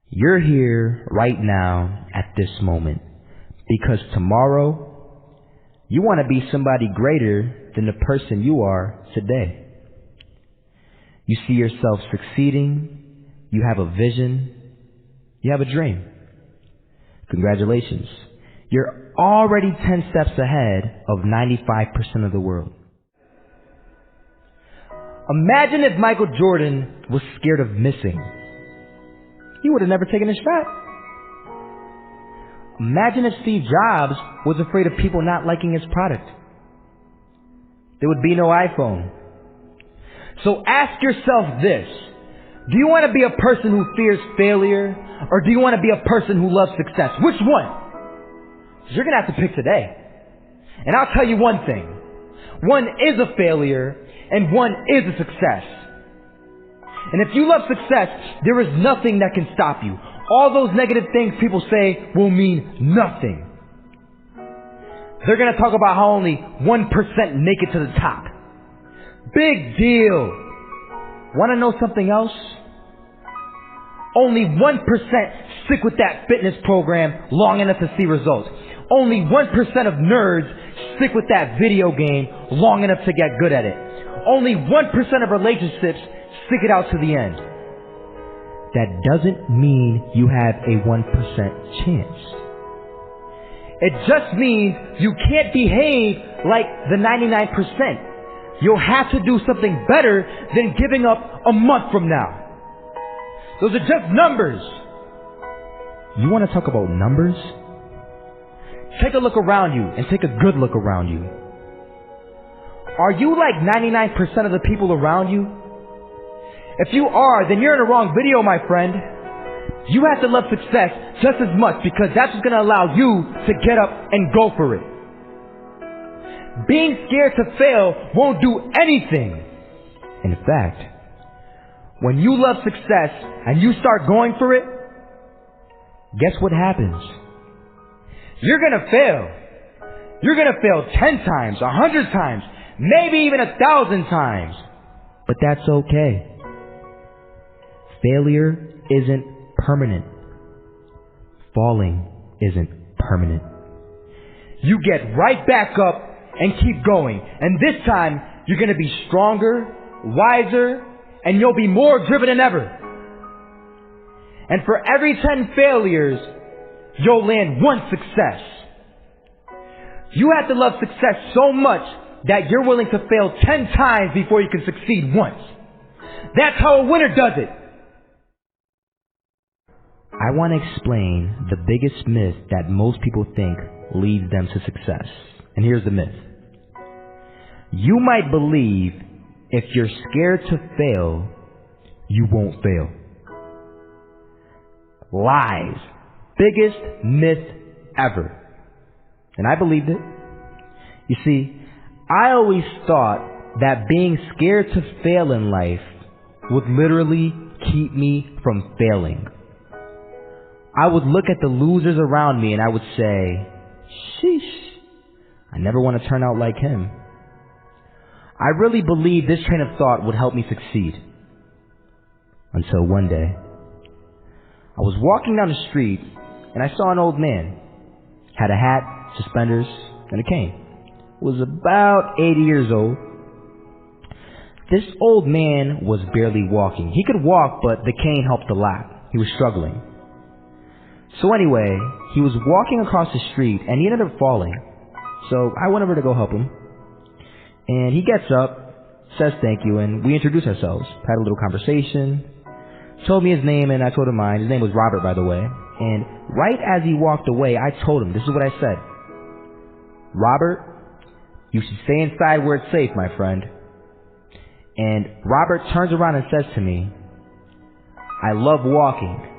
You're here right now at this moment because tomorrow you want to be somebody greater than the person you are today. You see yourself succeeding, you have a vision, you have a dream. Congratulations. You're already 10 steps ahead of 95% of the world. Imagine if Michael Jordan was scared of missing. He would have never taken a shot. Imagine if Steve Jobs was afraid of people not liking his product. There would be no iPhone. So ask yourself this. Do you want to be a person who fears failure, or do you want to be a person who loves success? Which one? You're going to have to pick today. And I'll tell you one thing. One is a failure, and one is a success. And if you love success, there is nothing that can stop you. All those negative things people say will mean nothing. They're going to talk about how only 1% make it to the top. Big deal. Want to know something else? Only 1% stick with that fitness program long enough to see results. Only 1% of nerds stick with that video game long enough to get good at it. Only 1% of relationships stick it out to the end. That doesn't mean you have a 1% chance. It just means you can't behave like the 99%. You'll have to do something better than giving up a month from now. Those are just numbers. You want to talk about numbers? Take a look around you and take a good look around you. Are you like 99% of the people around you? If you are, then you're in the wrong video, my friend. You have to love success just as much because that's what's going to allow you to get up and go for it. Being scared to fail won't do anything. In fact, when you love success and you start going for it, guess what happens? You're going to fail. You're going to fail 10 times, 100 times, maybe even 1,000 times. But that's okay. Failure isn't permanent. Falling isn't permanent. You get right back up and keep going. And this time, you're going to be stronger, wiser, and you'll be more driven than ever. And for every 10 failures, you'll land one success. You have to love success so much that you're willing to fail 10 times before you can succeed once. That's how a winner does it. I want to explain the biggest myth that most people think leads them to success. And here's the myth. You might believe if you're scared to fail, you won't fail. Lies. Biggest myth ever. And I believed it. You see, I always thought that being scared to fail in life would literally keep me from failing. I would look at the losers around me and I would say, sheesh, I never want to turn out like him. I really believed this train of thought would help me succeed. Until one day, I was walking down the street and I saw an old man. Had a hat, suspenders, and a cane. Was about 80 years old. This old man was barely walking. He could walk, but the cane helped a lot. He was struggling. So anyway, he was walking across the street and he ended up falling. So I went over to go help him. And he gets up, says thank you, and we introduced ourselves. Had a little conversation. Told me his name and I told him mine. His name was Robert, by the way. And right as he walked away, I told him, this is what I said. Robert, you should stay inside where it's safe, my friend. And Robert turns around and says to me, I love walking.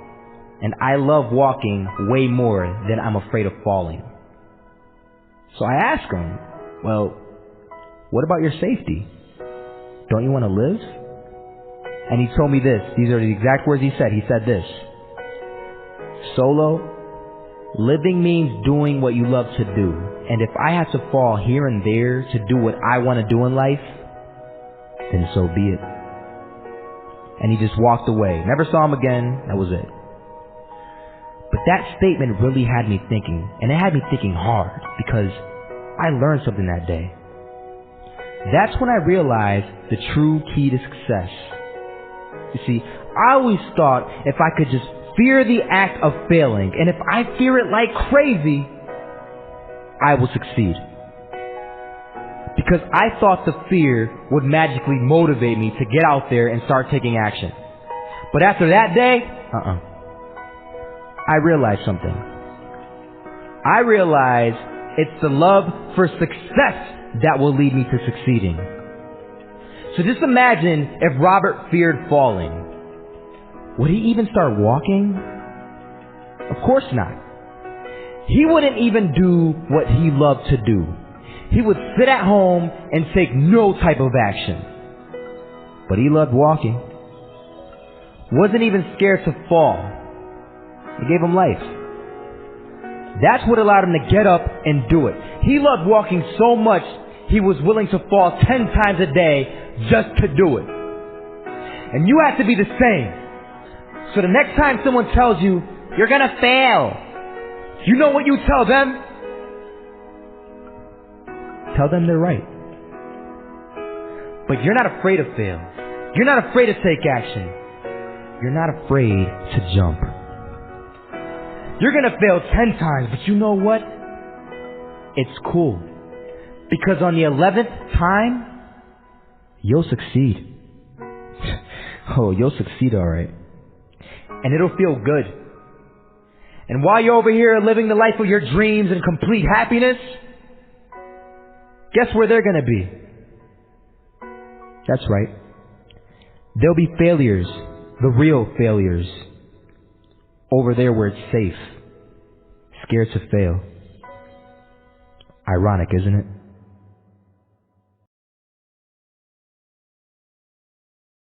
And I love walking way more than I'm afraid of falling. So I asked him, well, what about your safety? Don't you want to live? And he told me this. These are the exact words he said. He said this. Solo, living means doing what you love to do. And if I have to fall here and there to do what I want to do in life, then so be it. And he just walked away. Never saw him again. That was it. But that statement really had me thinking, and it had me thinking hard, because I learned something that day. That's when I realized the true key to success. You see, I always thought if I could just fear the act of failing, and if I fear it like crazy, I will succeed. Because I thought the fear would magically motivate me to get out there and start taking action. But after that day, I realized something. I realized it's the love for success that will lead me to succeeding. So just imagine if Robert feared falling. Would he even start walking? Of course not. He wouldn't even do what he loved to do. He would sit at home and take no type of action. But he loved walking. Wasn't even scared to fall. It gave him life. That's what allowed him to get up and do it. He loved walking so much, he was willing to fall 10 times a day just to do it. And you have to be the same. So the next time someone tells you, you're gonna fail, you know what you tell them? Tell them they're right. But you're not afraid to fail. You're not afraid to take action. You're not afraid to jump. You're gonna fail 10 times, but you know what? It's cool. Because on the 11th time, you'll succeed. Oh, you'll succeed alright. And it'll feel good. And while you're over here living the life of your dreams and complete happiness, guess where they're gonna be? That's right. There'll be failures, the real failures, over there where it's safe, scared to fail. Ironic, isn't it?